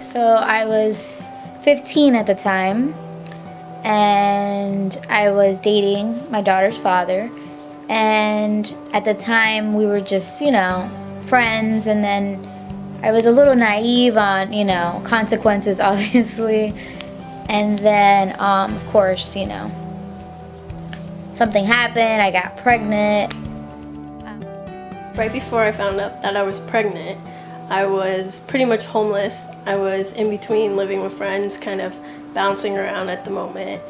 So I was 15 at the time, and I was dating my daughter's father. And at the time, we were just, friends. And then I was a little naive on, consequences, obviously. And then, of course, something happened. I got pregnant. Right before I found out that I was pregnant, I was pretty much homeless. I was in between living with friends, kind of bouncing around at the moment.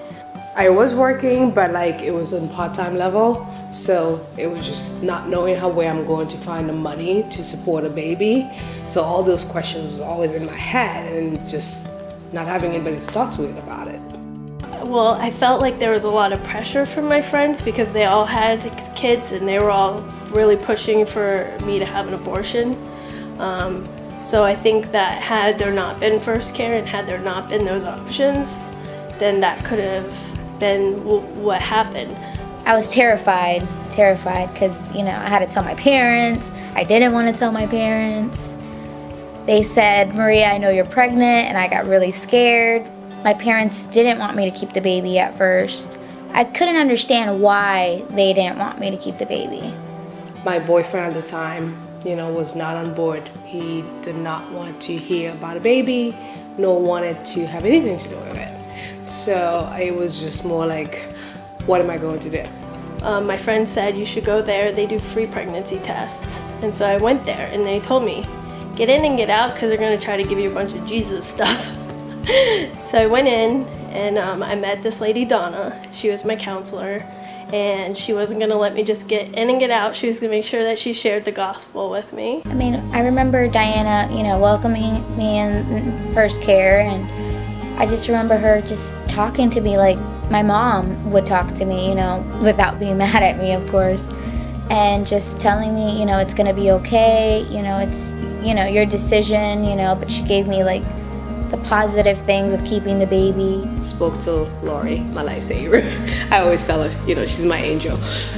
I was working, but it was on part-time level, so it was just not knowing where I'm going to find the money to support a baby. So all those questions was always in my head, and just not having anybody to talk to about it. Well, I felt like there was a lot of pressure from my friends because they all had kids and they were all really pushing for me to have an abortion. So I think that had there not been First Care and had there not been those options, then that could have been what happened. I was terrified because, I had to tell my parents. I didn't want to tell my parents. They said, "Maria, I know you're pregnant," and I got really scared. My parents didn't want me to keep the baby at first. I couldn't understand why they didn't want me to keep the baby. My boyfriend at the time, was not on board. He did not want to hear about a baby, nor wanted to have anything to do with it. So it was just more like, what am I going to do? My friend said, "You should go there. They do free pregnancy tests." And so I went there and they told me, "Get in and get out because they're going to try to give you a bunch of Jesus stuff." So I went in and I met this lady, Donna. She was my counselor, and she wasn't going to let me just get in and get out. She was going to make sure that she shared the gospel with me. I remember Diana, welcoming me in First Care, and I just remember her just talking to me like my mom would talk to me, without being mad at me, of course, and just telling me, it's going to be okay, it's, your decision, but she gave me the positive things of keeping the baby. Spoke to Lori, my lifesaver. I always tell her, she's my angel.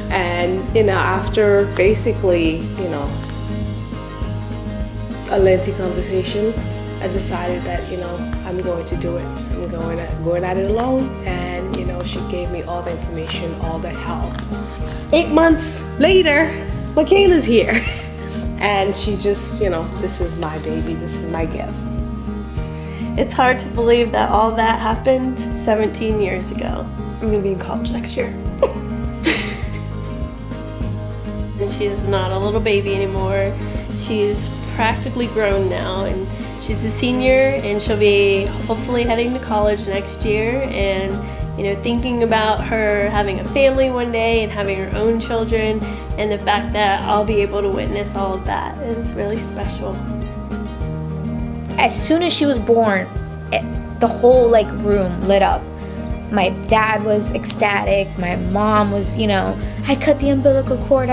And, after basically, a lengthy conversation, I decided that, I'm going to do it. I'm going at it alone. And, she gave me all the information, all the help. 8 months later, Michaela's here. And she just, this is my baby, this is my gift. It's hard to believe that all that happened 17 years ago. I'm gonna be in college next year. And she's not a little baby anymore. She's practically grown now, and she's a senior, and she'll be hopefully heading to college next year, and thinking about her having a family one day and having her own children, and the fact that I'll be able to witness all of that is really special. As soon as she was born, the whole room lit up. My dad was ecstatic. My mom was, I cut the umbilical cord.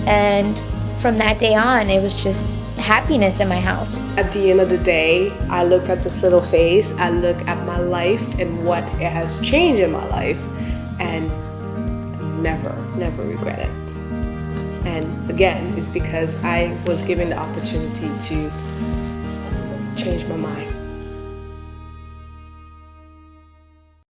And from that day on, it was just happiness in my house. At the end of the day, I look at this little face, I look at my life and what it has changed in my life, and never regret it. And again, it's because I was given the opportunity to change my mind.